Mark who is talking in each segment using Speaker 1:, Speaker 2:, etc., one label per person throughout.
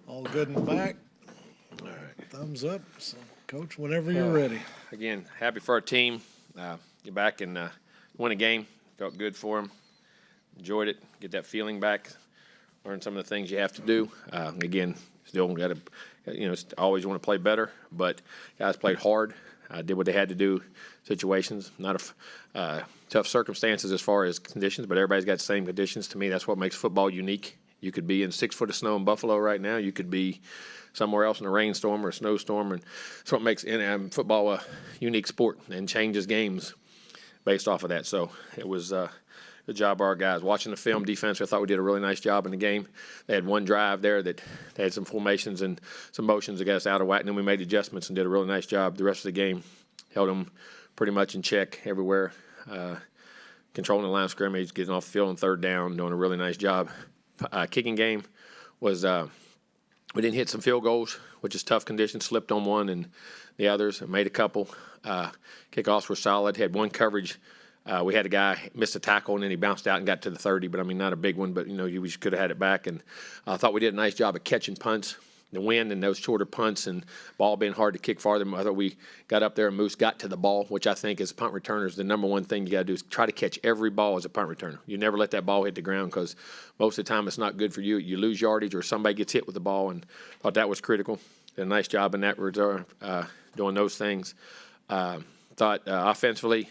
Speaker 1: All good in the back.
Speaker 2: All right.
Speaker 1: Thumbs up. So, Coach, whenever you're ready.
Speaker 2: Again, happy for our team. Get back and win a game. Felt good for them. Enjoyed it. Get that feeling back. Learn some of the things you have to do. Again, still got to, always want to play better. But guys played hard. Did what they had to do. Situations, not tough circumstances as far as conditions, but everybody's got the same conditions. To me, that's what makes football unique. You could be in 6 foot of snow in Buffalo right now. You could be somewhere else in a rainstorm or a snowstorm, and that's what makes football a unique sport and changes games based off of that. So it was good job by our guys. Watching the film defense, I thought we did a really nice job in the game. They had one drive there that they had some formations and some motions that got us out of whack, and then we made adjustments and did a really nice job. The rest of the game held them pretty much in check everywhere, controlling the line of scrimmage, getting off the field on third down, doing a really nice job. Kicking game was we didn't hit some field goals, which is tough conditions. Slipped on one and the others. Made a couple. Kickoffs were solid. Had one coverage. We had a guy missed a tackle and then he bounced out and got to the 30. But I mean, not a big one. But we could have had it back. And I thought we did a nice job of catching punts. The wind and those shorter punts and ball being hard to kick farther. I thought we got up there and Moose got to the ball, which I think as punt returners, the number one thing you got to do is try to catch every ball as a punt returner. You never let that ball hit the ground because most of the time it's not good for you. You lose yardage or somebody gets hit with the ball, and thought that was critical. Did a nice job in that regard, doing those things. Thought offensively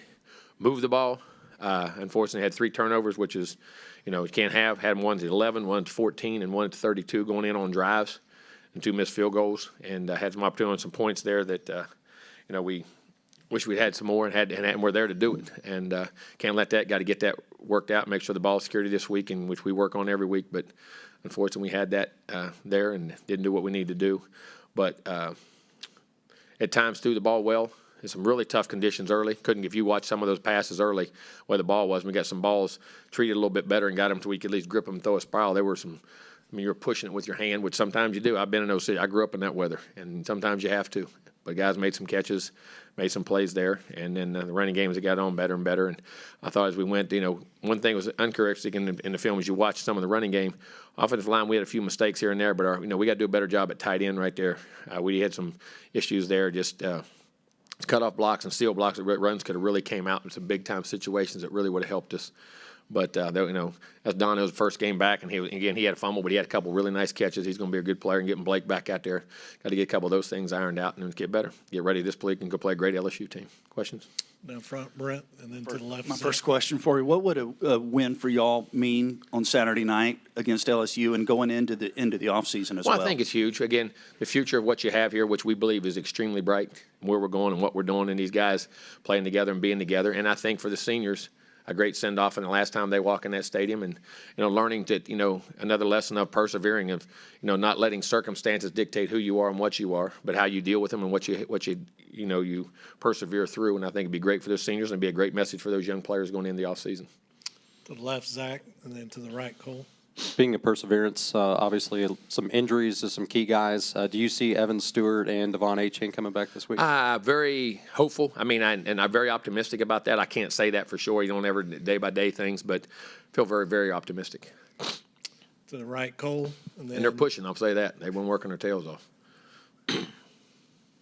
Speaker 2: moved the ball. Unfortunately, had 3 turnovers, which is, you can't have. Had one at 11, one at 14, and one at 32 going in on drives. And 2 missed field goals, and had some opportunity on some points there that we wish we'd had some more and we're there to do it. And can't let that. Got to get that worked out. Make sure the ball security this week, and which we work on every week. But unfortunately, we had that there and didn't do what we needed to do. But at times threw the ball well. In some really tough conditions early. If you watch some of those passes early, where the ball was, we got some balls treated a little bit better and got them to where we could at least grip them and throw a spiral. There were some. You're pushing it with your hand, which sometimes you do. I've been in those cities. I grew up in that weather, and sometimes you have to. But guys made some catches, made some plays there, and then the running game as it got on better and better. And I thought as we went, one thing was uncharacteristic in the film as you watch some of the running game. Offensive line, we had a few mistakes here and there, but we got to do a better job at tight end right there. We had some issues there, just cut-off blocks and steal blocks. Runs could have really came out in some big-time situations that really would have helped us. But, as Dono's first game back, and he had a fumble, but he had a couple really nice catches. He's going to be a good player, and getting Blake back out there. Got to get a couple of those things ironed out and then get better. Get ready this week and go play a great LSU team. Questions?
Speaker 1: Down front, Brent, and then to the left.
Speaker 3: My first question for you, what would a win for y'all mean on Saturday night against LSU and going into the offseason as well?
Speaker 2: Well, I think it's huge. Again, the future of what you have here, which we believe is extremely bright, where we're going and what we're doing, and these guys playing together and being together. And I think for the seniors, a great send-off in the last time they walk in that stadium, and learning to another lesson of persevering, of not letting circumstances dictate who you are and what you are, but how you deal with them and what you persevere through. And I think it'd be great for those seniors and it'd be a great message for those young players going into the offseason.
Speaker 1: To the left, Zach, and then to the right, Cole.
Speaker 4: Being a perseverance, obviously some injuries to some key guys. Do you see Evan Stewart and Devon Achane coming back this week?
Speaker 2: Very hopeful. I'm very optimistic about that. I can't say that for sure. You don't ever day-by-day things, but feel very, very optimistic.
Speaker 1: To the right, Cole. And
Speaker 2: they're pushing, I'll say that. They've been working their tails off.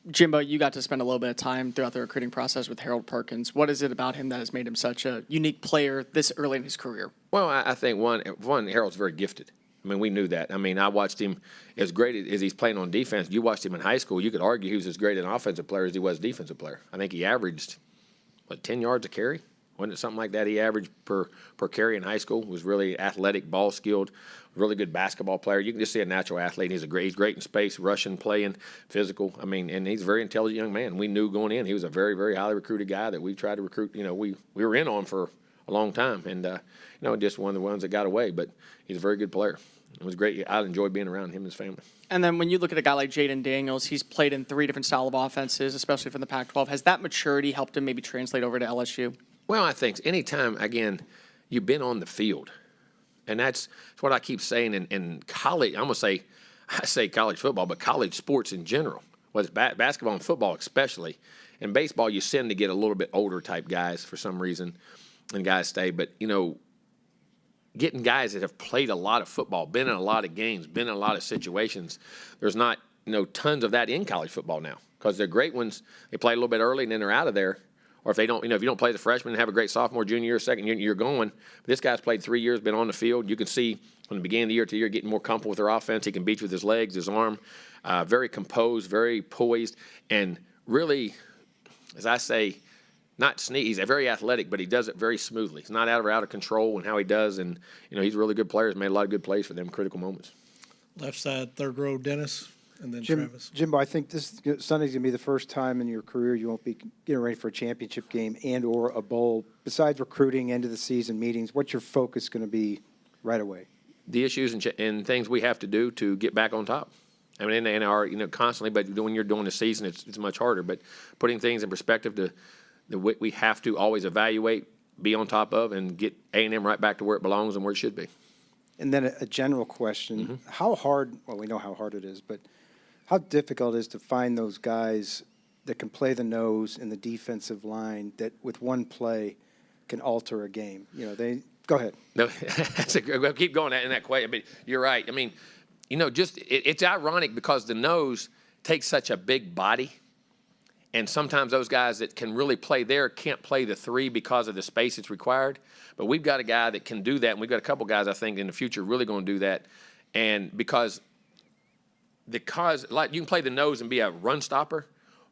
Speaker 5: Jimbo, you got to spend a little bit of time throughout the recruiting process with Harold Perkins. What is it about him that has made him such a unique player this early in his career? Well,
Speaker 2: I think, one, Harold's very gifted. We knew that. I watched him as great as he's playing on defense. You watched him in high school. You could argue he was as great an offensive player as he was a defensive player. I think he averaged, 10 yards a carry? Wasn't it something like that he averaged per carry in high school? Was really athletic, ball-skilled, really good basketball player. You can just see a natural athlete. He's great in space, rushing, playing, physical. And he's a very intelligent young man. We knew going in he was a very, very highly recruited guy that we tried to recruit. We were in on for a long time. And, just one of the ones that got away. But he's a very good player. It was great. I enjoyed being around him and his family.
Speaker 5: And then when you look at a guy like Jaden Daniels, he's played in 3 different style of offenses, especially from the Pac-12. Has that maturity helped him maybe translate over to LSU?
Speaker 2: Well, I think anytime, again, you've been on the field, and that's what I keep saying in college. I say college football, but college sports in general, whether it's basketball and football especially. In baseball, you tend to get a little bit older type guys for some reason, and guys stay. But, getting guys that have played a lot of football, been in a lot of games, been in a lot of situations. There's not, tons of that in college football now because they're great ones. They play a little bit early and then they're out of there. Or if they don't, if you don't play the freshman and have a great sophomore, junior year, second year, you're going. But this guy's played 3 years, been on the field. You can see from the beginning of the year to the year getting more comfortable with their offense. He can beat you with his legs, his arm. Very composed, very poised, and really, as I say, not sneaky. He's very athletic, but he does it very smoothly. He's not out of control in how he does, and he's a really good player. He's made a lot of good plays for them, critical moments.
Speaker 1: Left side, third row, Dennis, and then
Speaker 6: Jim,
Speaker 1: Travis.
Speaker 6: Jimbo, I think Sunday's gonna be the first time in your career you won't be getting ready for a championship game and/or a bowl. Besides recruiting, end of the season meetings, what's your focus gonna be right away?
Speaker 2: The issues and things we have to do to get back on top. I mean, and are constantly, but when you're doing the season, it's much harder. But putting things in perspective, we have to always evaluate, be on top of, and get A&M right back to where it belongs and where it should be.
Speaker 6: And then a general question: How hard? Well, we know how hard it is, but how difficult it is to find those guys that can play the nose in the defensive line that, with one play, can alter a game? They go ahead.
Speaker 2: No, we'll keep going in that question. But you're right. I mean, it's ironic because the nose takes such a big body, and sometimes those guys that can really play there can't play the three because of the space that's required. But we've got a guy that can do that, and we've got a couple guys I think in the future really going to do that. And because like you can play the nose and be a run stopper,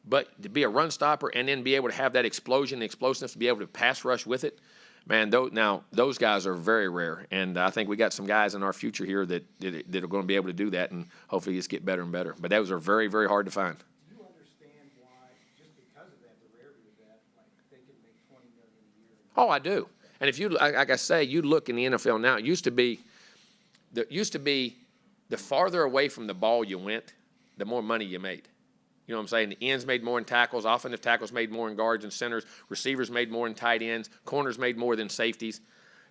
Speaker 2: but to be a run stopper and then be able to have that explosion, the explosiveness to be able to pass rush with it. Man, those guys are very rare, and I think we got some guys in our future here that are going to be able to do that, and hopefully just get better and better. But those are very, very hard to find.
Speaker 6: Do you understand why, just because of that, the rarity of that, like they can make $20 million a year?
Speaker 2: Oh, I do. And if you, like I say, you look in the NFL now. It used to be the farther away from the ball you went, the more money you made. You know what I'm saying? The ends made more in tackles. Offensive tackles made more in guards and centers. Receivers made more in tight ends. Corners made more than safeties.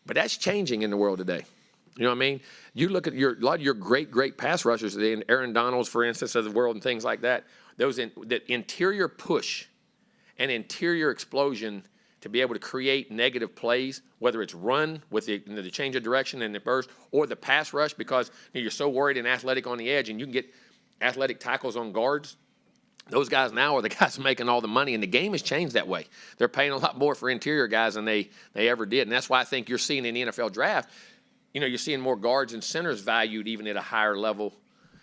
Speaker 2: But that's changing in the world today. You know what I mean? You look at a lot of your great pass rushers, the Aaron Donalds, for instance, of the world and things like that. That interior push and interior explosion to be able to create negative plays, whether it's run with the change of direction and the burst, or the pass rush because you're so worried and athletic on the edge, and you can get athletic tackles on guards. Those guys now are the guys making all the money, and the game has changed that way. They're paying a lot more for interior guys than they ever did, and that's why I think you're seeing in the NFL draft, you're seeing more guards and centers valued even at a higher level.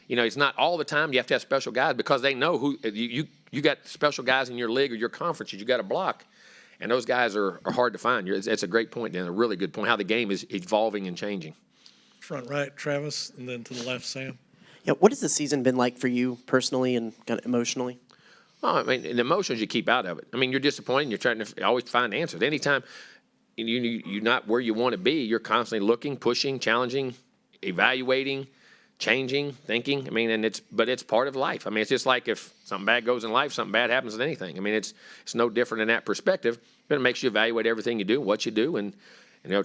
Speaker 2: It's not all the time you have to have special guys because they know who you got special guys in your league or your conferences you got to block, and those guys are hard to find. It's a great point, Dan, a really good point, how the game is evolving and changing.
Speaker 1: Front right, Travis, and then to the left, Sam.
Speaker 7: Yeah, what has the season been like for you personally and kind of emotionally?
Speaker 2: Well, I mean, the emotions you keep out of it. I mean, you're disappointed. You're trying to always find answers. Anytime you're not where you want to be, you're constantly looking, pushing, challenging, evaluating, changing, thinking. I mean, but it's part of life. I mean, it's just like if something bad goes in life, something bad happens in anything. I mean, it's no different in that perspective. But it makes you evaluate everything you do, what you do, and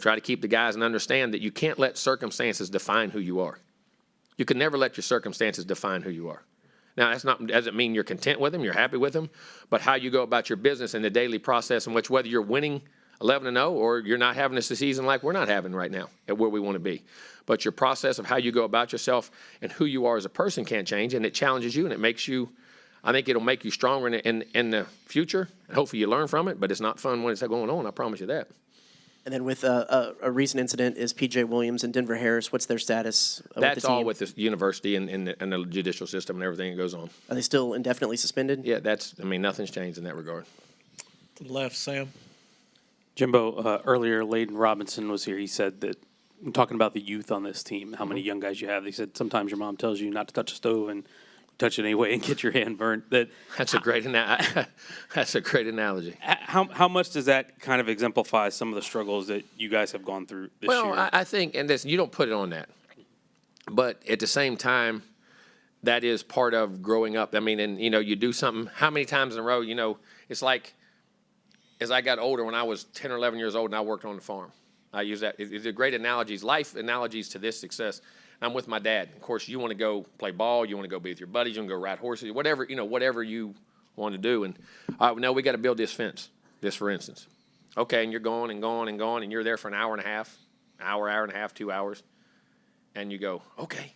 Speaker 2: try to keep the guys and understand that you can't let circumstances define who you are. You can never let your circumstances define who you are. Now, doesn't mean you're content with them, you're happy with them, but how you go about your business and the daily process in which whether you're winning 11-0 or you're not having a season like we're not having right now at where we want to be. But your process of how you go about yourself and who you are as a person can't change, and it challenges you and it makes you, I think it'll make you stronger in the future, and hopefully you learn from it, but it's not fun when it's going on, I promise you that.
Speaker 7: And then with a recent incident is P.J. Williams and Denver Harris. What's their status with the
Speaker 2: That's
Speaker 7: team?
Speaker 2: all with the university and the judicial system and everything that goes on.
Speaker 7: Are they still indefinitely suspended?
Speaker 2: Yeah, nothing's changed in that regard.
Speaker 1: To the left, Sam.
Speaker 8: Jimbo, earlier, Layden Robinson was here. He said that, talking about the youth on this team, how many young guys you have, he said sometimes your mom tells you not to touch a stove and touch it anyway and get your hand burnt.
Speaker 2: That's a great analogy.
Speaker 8: How much does that kind of exemplify some of the struggles that you guys have gone through this year?
Speaker 2: Well, I think, and you don't put it on that, but at the same time, that is part of growing up. I mean, and you do something. How many times in a row? It's like as I got older, when I was 10 or 11 years old, and I worked on the farm. I use that. It's a great analogies, life analogies to this success. I'm with my dad. Of course, you want to go play ball, you want to go be with your buddies, you want to go ride horses, whatever you want to do. And no, we got to build this fence, this for instance. Okay, and you're going and going and going, and you're there for an hour and a half. hour and a half, 2 hours, and you go, okay,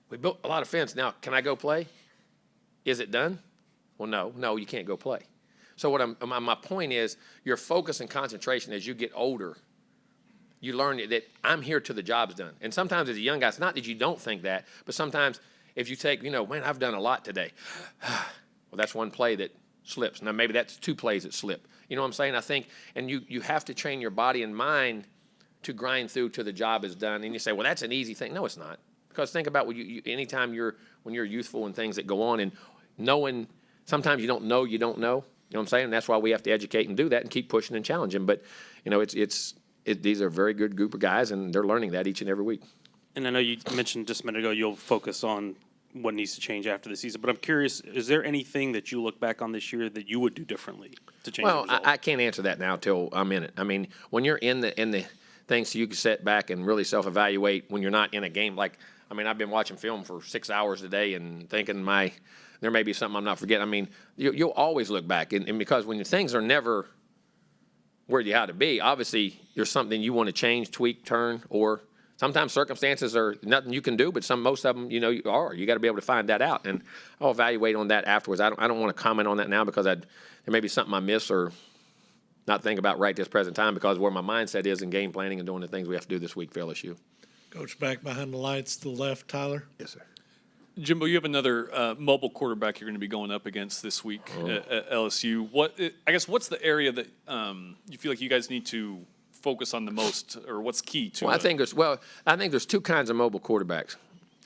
Speaker 2: we built a lot of fence. Now, can I go play? Is it done? Well, no, you can't go play. So my point is your focus and concentration as you get older, you learn that I'm here till the job's done. And sometimes as a young guy, it's not that you don't think that, but sometimes if you take, man, I've done a lot today. Well, that's one play that slips. Now, maybe that's 2 plays that slip. You know what I'm saying? I think, and you have to train your body and mind to grind through till the job is done. And you say, well, that's an easy thing. No, it's not. Because think about anytime when you're youthful and things that go on and knowing, sometimes you don't know. You know what I'm saying? And that's why we have to educate and do that and keep pushing and challenging. But, these are a very good group of guys, and they're learning that each and every week.
Speaker 8: And I know you mentioned just a minute ago you'll focus on what needs to change after the season. But I'm curious, is there anything that you look back on this year that you would do differently to change the
Speaker 2: Well,
Speaker 8: result?
Speaker 2: I can't answer that now till I'm in it. I mean, when you're in the things, so you can sit back and really self-evaluate when you're not in a game. I've been watching film for 6 hours a day and thinking there may be something I'm not forgetting. I mean, you'll always look back. And because when things are never where you ought to be, obviously there's something you want to change, tweak, turn, or sometimes circumstances are nothing you can do, but most of them, you are. You got to be able to find that out. And I'll evaluate on that afterwards. I don't want to comment on that now because there may be something I miss or not think about right this present time because where my mindset is in game planning and doing the things we have to do this week for LSU.
Speaker 1: Coach back behind the lights to the left, Tyler.
Speaker 2: Yes, sir.
Speaker 9: Jimbo, you have another mobile quarterback you're going to be going up against this week at LSU. What's the area that you feel like you guys need to focus on the most, or what's key to?
Speaker 2: Well, I think there's 2 kinds of mobile quarterbacks,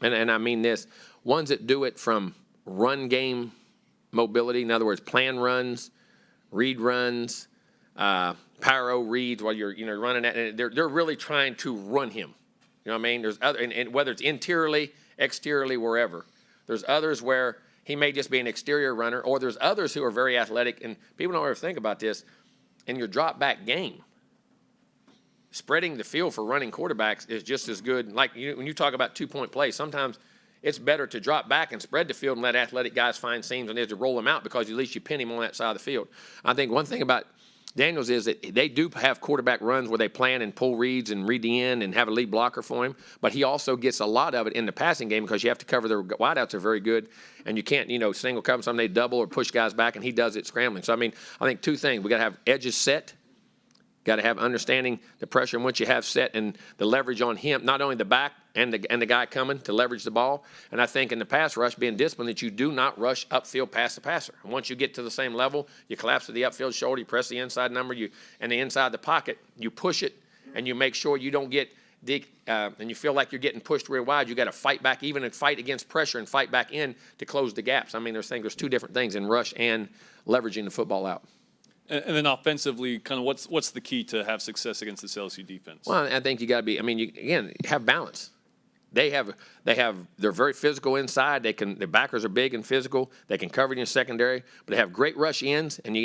Speaker 2: and I mean this: ones that do it from run game mobility, in other words, plan runs, read runs, power reads while you're running that, and they're really trying to run him. You know what I mean? There's other, and whether it's interiorly, exteriorly, wherever. There's others where he may just be an exterior runner, or there's others who are very athletic, and people don't ever think about this. In your drop back game, spreading the field for running quarterbacks is just as good. Like when you talk about 2-point plays, sometimes it's better to drop back and spread the field and let athletic guys find seams and to roll them out because at least you pin him on that side of the field. I think one thing about Daniels is that they do have quarterback runs where they plan and pull reads and read the end and have a lead blocker for him, but he also gets a lot of it in the passing game because you have to cover their wideouts are very good, and you can't, single cover, some they double or push guys back, and he does it scrambling. So, I think 2 things. We got to have edges set, got to have understanding the pressure in which you have set and the leverage on him, not only the back and the guy coming to leverage the ball. And I think in the pass rush, being disciplined that you do not rush upfield past the passer. And once you get to the same level, you collapse to the upfield shoulder, you press the inside number, and the inside the pocket, you push it, and you make sure you don't get and you feel like you're getting pushed real wide. You got to fight back, even and fight against pressure and fight back in to close the gaps. There's 2 different things in rush and leveraging the football out.
Speaker 9: And then offensively, kind of what's the key to have success against this LSU defense?
Speaker 2: Well, I think you got to be. You have balance. They're very physical inside. The backers are big and physical. They can cover it in secondary, but they have great rush ends. And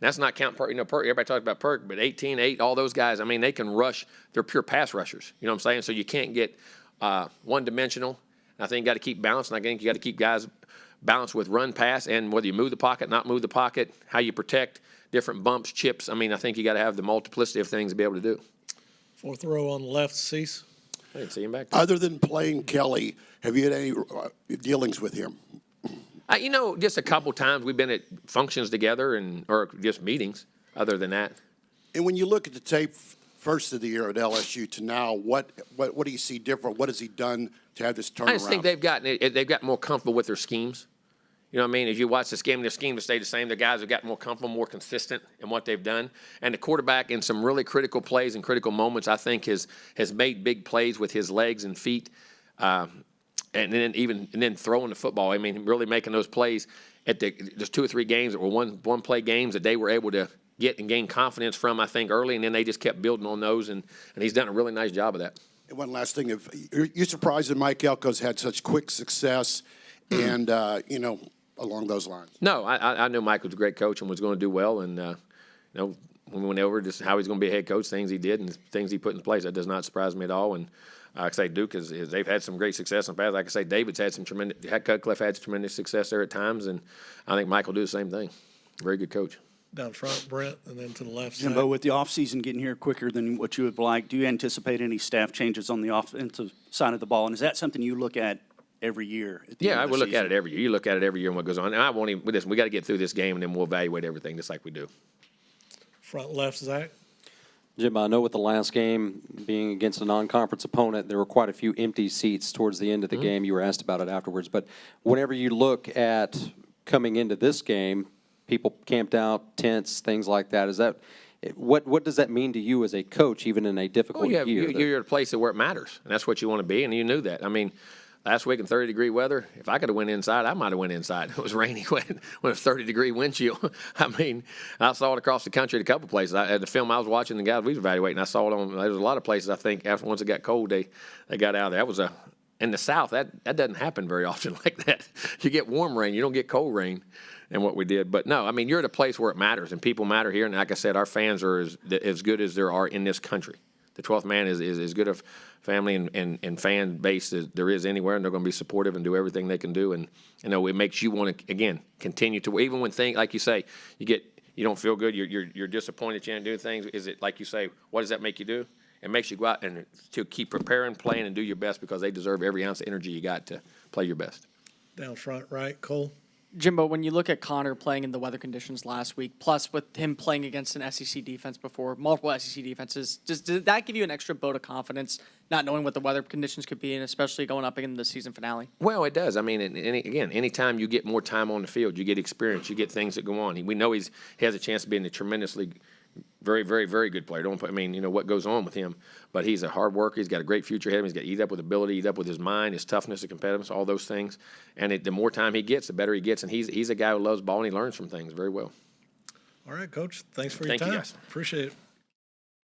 Speaker 2: that's not count Perk. Perk. Everybody talks about Perk, but 18-8, all those guys. They can rush. They're pure pass rushers. You know what I'm saying? So you can't get one-dimensional. I think you got to keep balance, and I think you got to keep guys balanced with run, pass, and whether you move the pocket, not move the pocket, how you protect different bumps, chips. I think you got to have the multiplicity of things to be able to do.
Speaker 1: 4th row on the left, Cease.
Speaker 2: I didn't see him back there.
Speaker 10: Other than playing Kelly, have you had any dealings with him?
Speaker 2: Just a couple times we've been at functions together or just meetings. Other than that,
Speaker 10: And when you look at the tape first of the year at LSU to now, what do you see different? What has he done to have this turnaround?
Speaker 2: I just think they've gotten more comfortable with their schemes. You know what I mean? As you watch this game, their scheme has stayed the same. The guys have gotten more comfortable, more consistent in what they've done. And the quarterback in some really critical plays and critical moments, I think, has made big plays with his legs and feet, and then throwing the football. Really making those plays there's 2 or 3 games that were one play games that they were able to get and gain confidence from, I think, early, and then they just kept building on those, and he's done a really nice job of that.
Speaker 10: And one last thing, you're surprised that Mike Elko's had such quick success and, along those lines?
Speaker 2: No, I knew Mike was a great coach and was going to do well. And, when we went over just how he's going to be a head coach, things he did and things he put in place, that does not surprise me at all. And like I say, Duke they've had some great success in the past. Like I say, David's had some Cutcliffe had tremendous success there at times. And I think Mike will do the same thing. Very good coach.
Speaker 1: Down front, Brent, and then to the left side.
Speaker 3: Jimbo, with the offseason getting here quicker than what you would like, do you anticipate any staff changes on the offensive side of the ball? And is that something you look at every year? At the
Speaker 2: Yeah,
Speaker 3: end
Speaker 2: I
Speaker 3: of the
Speaker 2: would look at
Speaker 3: season?
Speaker 2: it every year. You look at it every year and what goes on. And I won't even, listen, we got to get through this game and then we'll evaluate everything just like we do.
Speaker 1: Front left, Zach.
Speaker 4: Jim, I know with the last game being against a non-conference opponent, there were quite a few empty seats towards the end of the game. You were asked about it afterwards. But whenever you look at coming into this game, people camped out, tents, things like that. Is that what does that mean to you as a coach, even in a difficult
Speaker 2: Well,
Speaker 4: year?
Speaker 2: you're at a place where it matters, and that's what you want to be, and you knew that. I mean, last week in 30-degree weather, if I could have went inside, I might have went inside. It was rainy when it was 30-degree wind chill. I mean, I saw it across the country at a couple places. At the film I was watching, the guys we was evaluating, I saw it on. There was a lot of places. I think after once it got cold, they got out of there. That was in the South. That doesn't happen very often like that. You get warm rain, you don't get cold rain. And what we did. But no, I mean, you're at a place where it matters, and people matter here. And like I said, our fans are as good as there are in this country. The 12th man is as good a family and fan base as there is anywhere, and they're going to be supportive and do everything they can do. And, you know, it makes you want to, again, continue to, even when things, like you say, you don't feel good, you're disappointed you didn't do things. Is it, like you say, what does that make you do? It makes you go out and to keep preparing, playing, and do your best because they deserve every ounce of energy you got to play your best.
Speaker 1: Down front right, Cole.
Speaker 5: Jimbo, when you look at Connor playing in the weather conditions last week, plus with him playing against an SEC defense before, multiple SEC defenses, did that give you an extra vote of confidence, not knowing what the weather conditions could be, and especially going up in the season finale?
Speaker 2: Well, it does. I mean, anytime you get more time on the field, you get experience, you get things that go on. We know he has a chance of being a tremendously very, very, very good player. What goes on with him. But he's a hard worker. He's got a great future ahead of him. He's got to eat up with ability, eat up with his mind, his toughness, his competitiveness, all those things. And the more time he gets, the better he gets. And he's a guy who loves ball, and he learns from things very well.
Speaker 1: All right, Coach. Thanks for your
Speaker 2: Thank you,
Speaker 1: time.
Speaker 2: guys.
Speaker 1: Appreciate it.